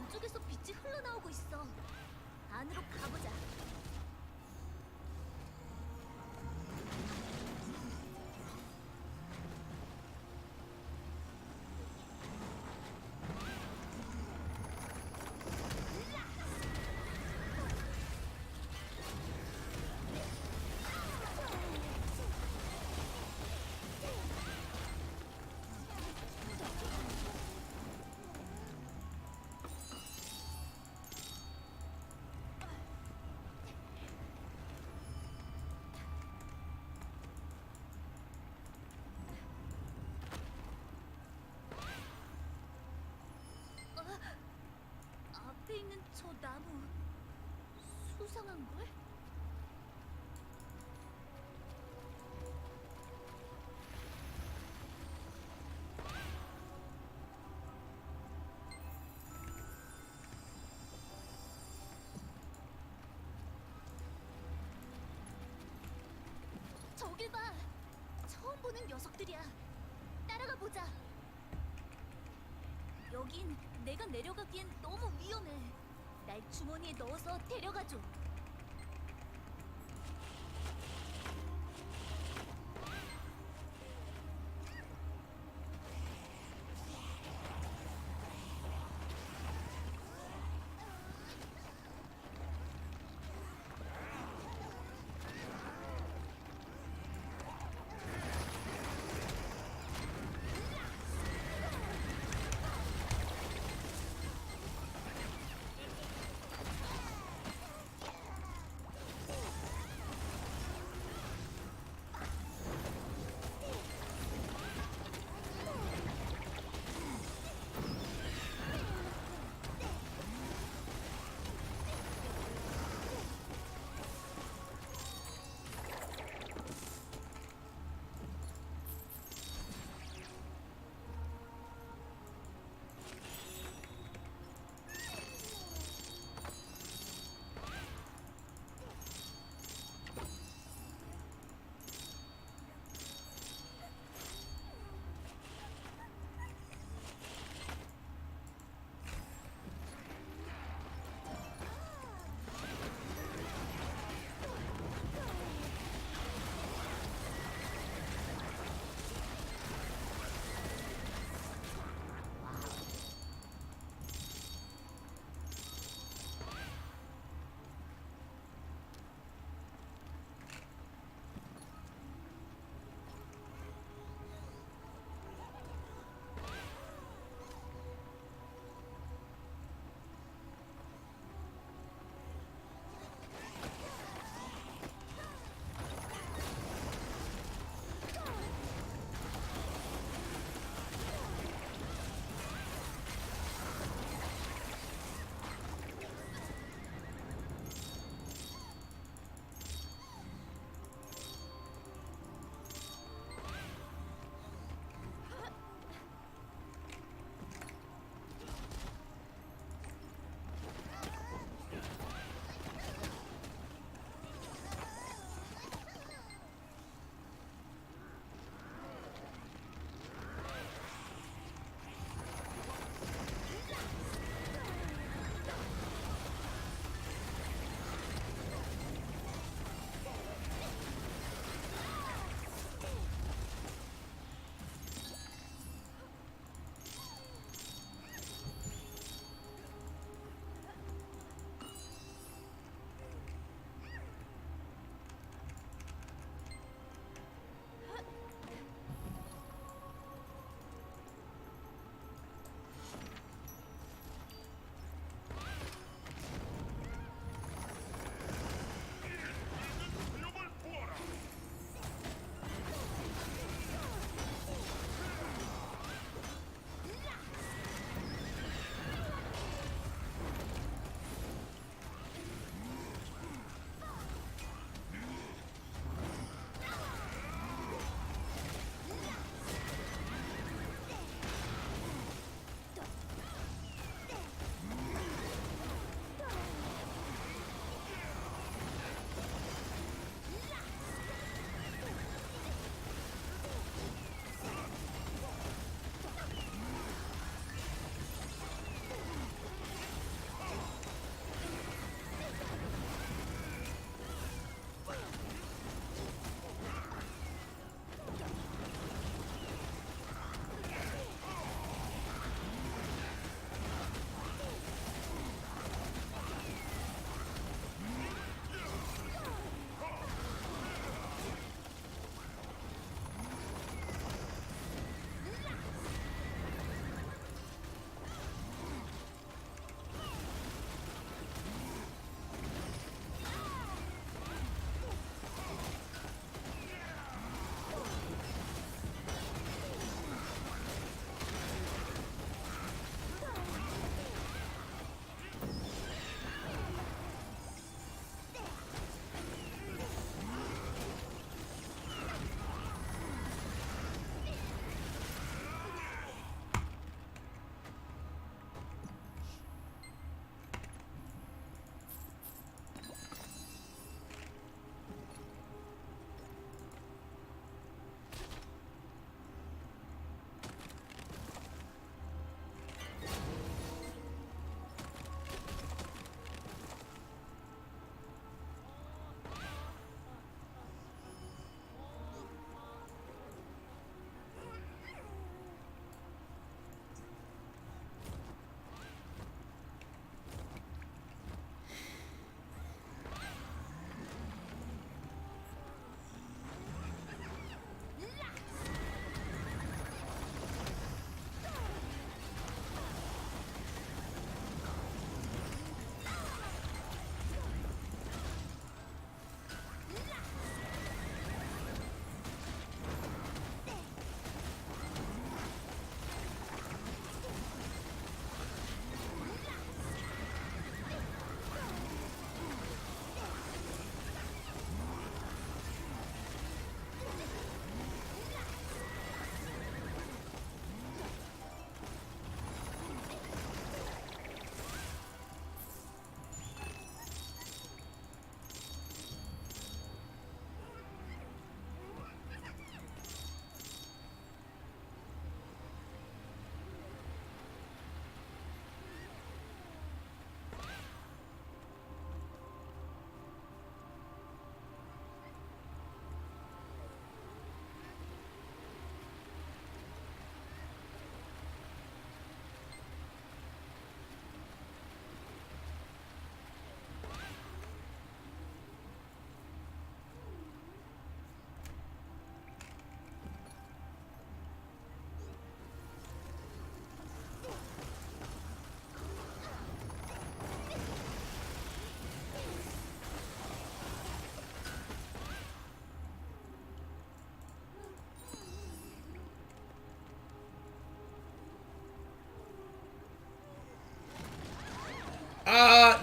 안쪽에서 빛이 흘러나오고 있어. 안으로 가보자. 앞에 있는 저 나무 수상한걸? 저길 봐! 처음 보는 녀석들이야. 따라가 보자. 여긴 내가 내려가기엔 너무 위험해. 날 주머니에 넣어서 데려가줘.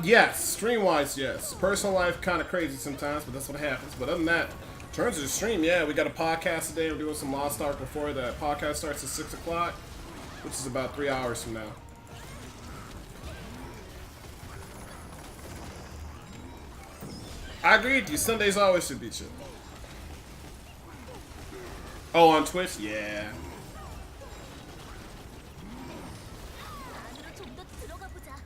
Yes. Stream-wise, yes. Personal life, kind of crazy sometimes, but that's what happens. But other than that, in terms of the stream, yeah, we got a podcast today. We're doing some Lost Ark before the podcast starts at 6 o'clock, which is about 3 hours from now. I agree with you. Sundays always should be chill. Oh, on Twitch? Yeah. 안으로 좀 더 들어가 보자.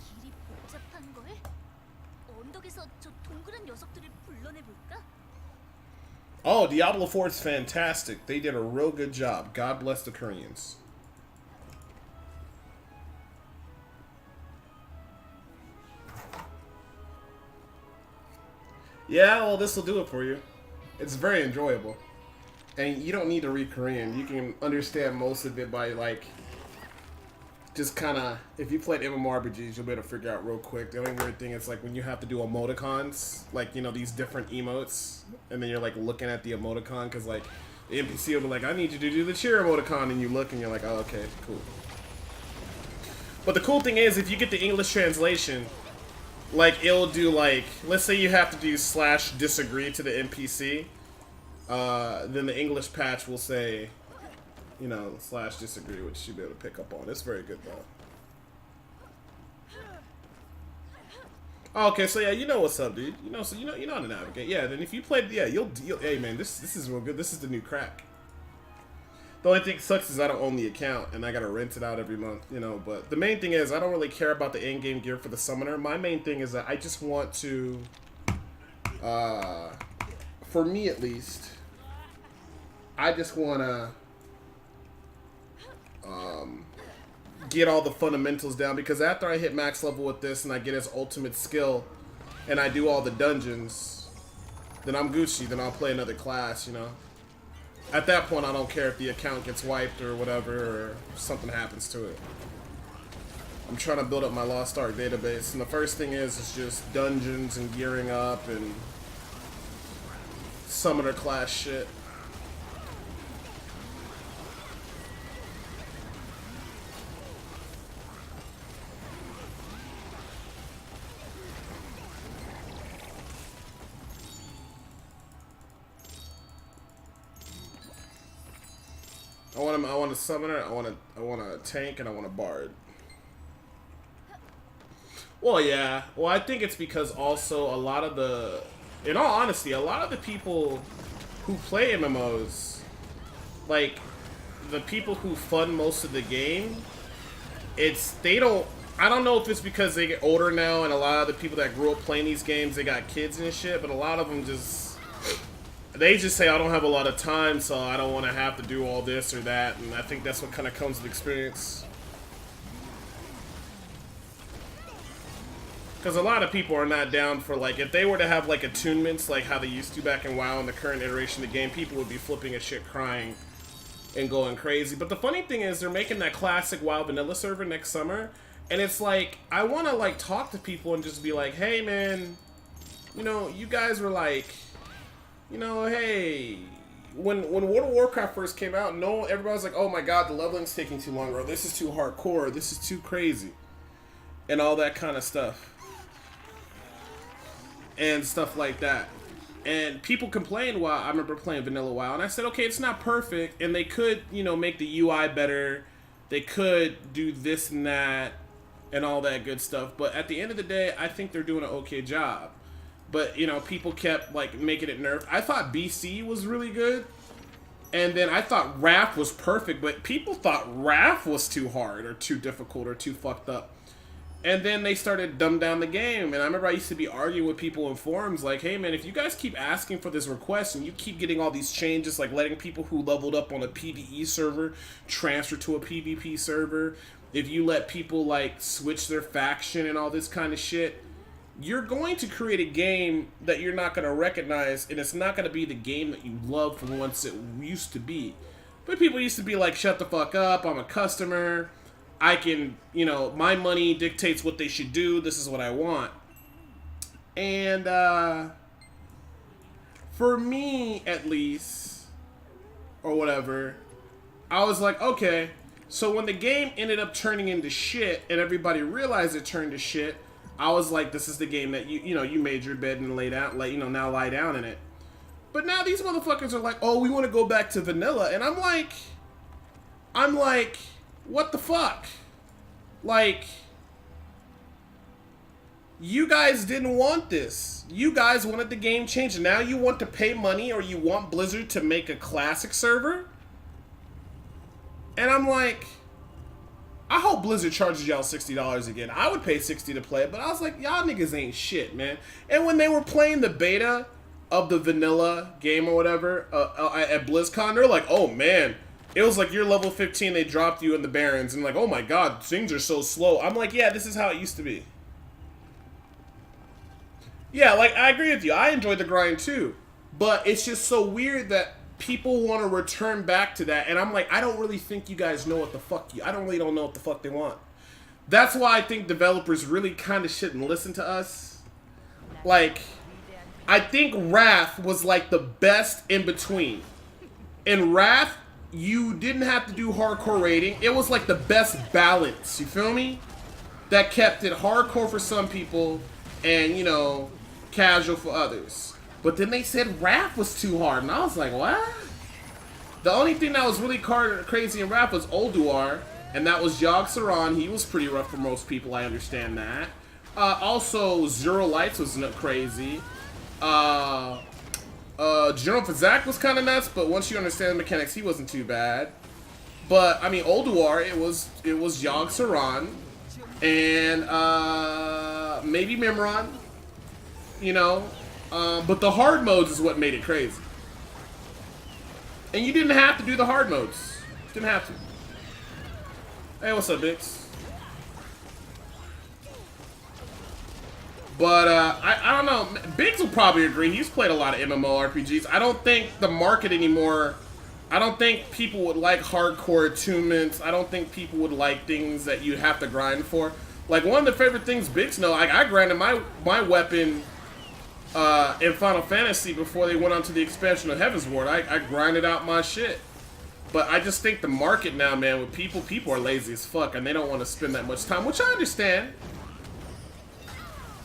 길이 복잡한 걸? 언덕에서 저 동그란 녀석들을 불러내 볼까? Oh, Diablo 4 is fantastic. They did a real good job. God bless the Koreans. Yeah, well, this will do it for you. It's very enjoyable. And you don't need to read Korean. You can understand most of it by, like, just kind of, if you played MMORPGs, you'll be able to figure out real quick. The only weird thing is, like, when you have to do emoticons, like, you know, these different emotes, and then you're, like, looking at the emoticon, because, like, the NPC will be like, I need you to do the cheer emoticon, and you look, and you're like, oh, okay, cool. But the cool thing is, if you get the English translation, like, it'll do, like, let's say you have to do /disagree to the NPC, then the English patch will say, you know, /disagree, which you'll be able to pick up on. It's very good, though. Oh, okay, so yeah, you know what's up, dude. You know, so you know how to navigate. Yeah, then if you played, yeah, you'll hey, man, this is real good. This is the new crack. The only thing sucks is I don't own the account, and I gotta rent it out every month, you know, but the main thing is I don't really care about the in-game gear for the summoner. My main thing is that I just want to, for me at least, I just want to get all the fundamentals down, because after I hit max level with this and I get his ultimate skill and I do all the dungeons, then I'm Gucci. Then I'll play another class, you know. At that point, I don't care if the account gets wiped or whatever, or something happens to it. I'm trying to build up my Lost Ark database, and the first thing is just dungeons and gearing up and summoner class shit. I want a summoner, I want a tank, and I want a bard. Well, yeah. Well, I think it's because also a lot of the, in all honesty, a lot of the people who play MMOs, like the people who fund most of the game, they don't. I don't know if it's because they get older now, and a lot of the people that grew up playing these games, they got kids and shit, but a lot of them they just say, I don't have a lot of time, so I don't want to have to do all this or that, and I think that's what kind of comes with experience. Because a lot of people are not down for, like, if they were to have, like, attunements, like how they used to back in WoW in the current iteration of the game, people would be flipping a shit, crying, and going crazy. But the funny thing is, they're making that classic WoW vanilla server next summer, and it's like, I want to, like, talk to people and just be like, hey, man, you know, you guys were like, you know, hey, when World of Warcraft first came out, everybody was like, oh my god, the leveling's taking too long, or this is too hardcore, this is too crazy, and all that kind of stuff. And stuff like that. And people complain while I remember playing vanilla WoW, and I said, okay, it's not perfect, and they could, you know, make the UI better, they could do this and that, and all that good stuff, but at the end of the day, I think they're doing an okay job. But, you know, people kept, like, making it nerfed. I thought BC was really good. And then I thought Wrath was perfect. But people thought Wrath was too hard or too difficult or too fucked up. And then they started dumb down the game. And I remember I used to be arguing with people in forums like, hey, man, if you guys keep asking for this request and you keep getting all these changes, like letting people who leveled up on a PvE server transfer to a PvP server, if you let people, like, switch their faction and all this kind of shit, you're going to create a game that you're not going to recognize, and it's not going to be the game that you love from once it used to be. But people used to be like, shut the fuck up, I'm a customer, I can, you know, my money dictates what they should do, this is what I want. And, for me, at least, or whatever, I was like, okay. So when the game ended up turning into shit and everybody realized it turned to shit, I was like, this is the game that you made your bed and lay down, now lie down in it. But now these motherfuckers are like, oh, we want to go back to vanilla. And I'm like, what the fuck? Like, you guys didn't want this. You guys wanted the game changed. Now you want to pay money, or you want Blizzard to make a classic server? And I'm like, I hope Blizzard charges y'all $60 again. I would pay $60 to play it, but I was like, y'all niggas ain't shit, man. And when they were playing the beta of the vanilla game or whatever at BlizzCon, they're like, oh man, it was like you're level 15, they dropped you in the Barrens, and like, oh my god, things are so slow. I'm like, yeah, this is how it used to be. Yeah, like, I agree with you. I enjoyed the grind too. But it's just so weird that people want to return back to that. And I'm like, I don't really think you guys know what the fuck I don't know what the fuck they want. That's why I think developers really kind of shouldn't listen to us. Like, I think Wrath was like the best in between. In Wrath, you didn't have to do hardcore raiding. It was like the best balance, you feel me? That kept it hardcore for some people and, you know, casual for others. But then they said Wrath was too hard, and I was like, what? The only thing that was really crazy in Wrath was Ulduar, and that was Yogg Saron. He was pretty rough for most people, I understand that. Also, Zero Lights was crazy. General Fazak was kind of nuts, but once you understand the mechanics, he wasn't too bad. But, I mean, Ulduar, it was Yogg Saron, and maybe Mimron, you know. But the hard modes is what made it crazy. And you didn't have to do the hard modes. Didn't have to. Hey, what's up, Bix? But, I don't know. Biggs will probably agree. He's played a lot of MMORPGs. I don't think the market anymore... I don't think people would like hardcore attunements. I don't think people would like things that you have to grind for. Like, one of the favorite things Biggs know, I grinded my weapon... in Final Fantasy before they went on to the expansion of Heaven's Ward. I grinded out my shit. But I just think the market now, man, with people are lazy as fuck and they don't want to spend that much time, which I understand.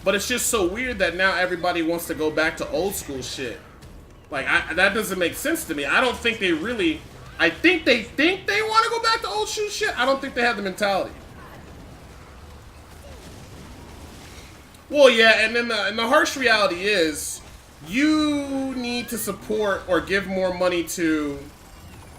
But it's just so weird that now everybody wants to go back to old school shit. Like, that doesn't make sense to me. I don't think they really... I think they want to go back to old school shit. I don't think they have the mentality. Well, yeah, and then the harsh reality is you need to support or give more money to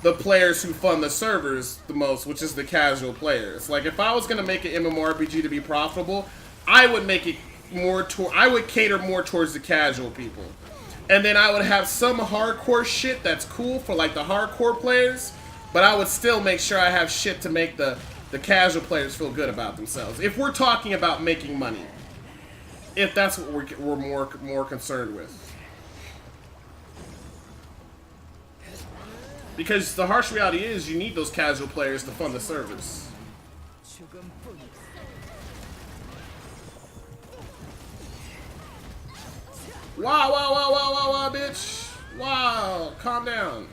the players who fund the servers the most, which is the casual players. Like, if I was going to make an MMORPG to be profitable, I would make it more I would cater more towards the casual people. And then I would have some hardcore shit that's cool for, like, the hardcore players, but I would still make sure I have shit to make the casual players feel good about themselves. If we're talking about making money. If that's what we're more concerned with. Because the harsh reality is you need those casual players to fund the servers. Wow, bitch. Wow, calm down.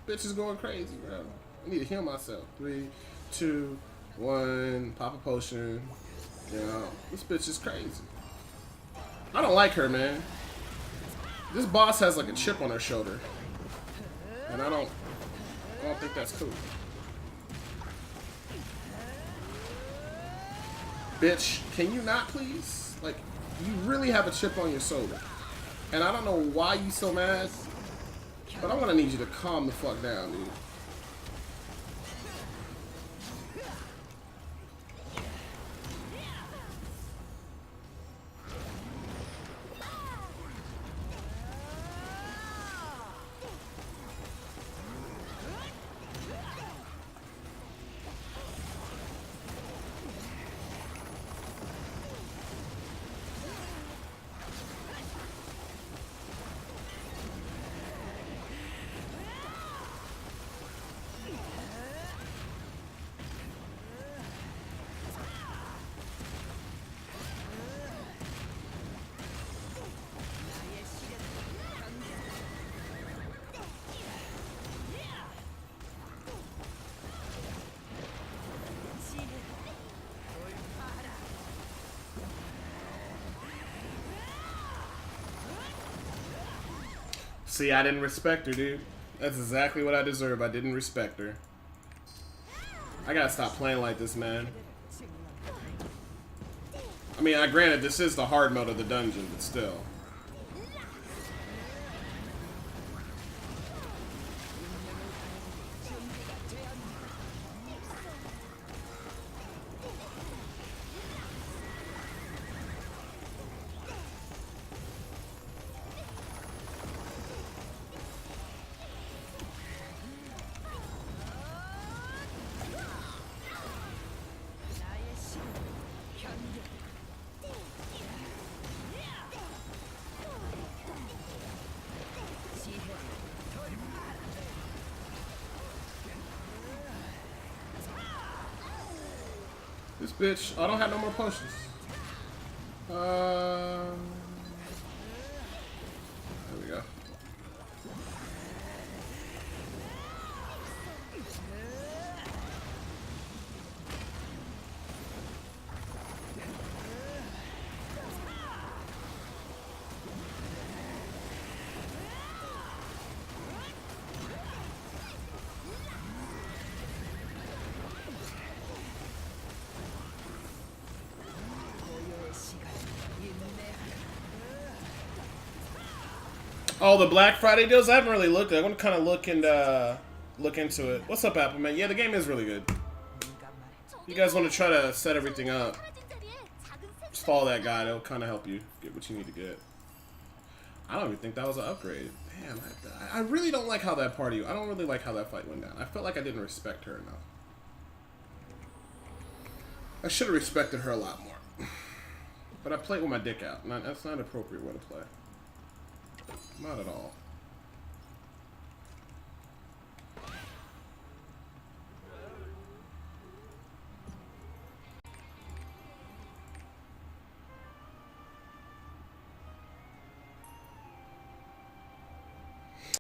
Bitch is going crazy, bro. I need to heal myself. 3, 2, 1, pop a potion. You know, this bitch is crazy. I don't like her, man. This boss has like a chip on her shoulder. And I don't think that's cool. Bitch, can you not please? Like, you really have a chip on your shoulder. And I don't know why you so mad, but I'm gonna need you to calm the fuck down, dude. See, I didn't respect her, dude. That's exactly what I deserve. I didn't respect her. I gotta stop playing like this, man. I mean, granted, this is the hard mode of the dungeon, but still. This bitch. Oh, I don't have no more potions. There we go. Oh, the Black Friday deals? I haven't really looked at it. I'm gonna kind of look into it. What's up, Appleman? Yeah, the game is really good. You guys want to try to set everything up? Just follow that guide. It'll kind of help you get what you need to get. I don't even think that was an upgrade. Damn, I really don't like how that party. I don't really like how that fight went down. I felt like I didn't respect her enough. I should have respected her a lot more. But I played with my dick out. That's not an appropriate way to play. Not at all.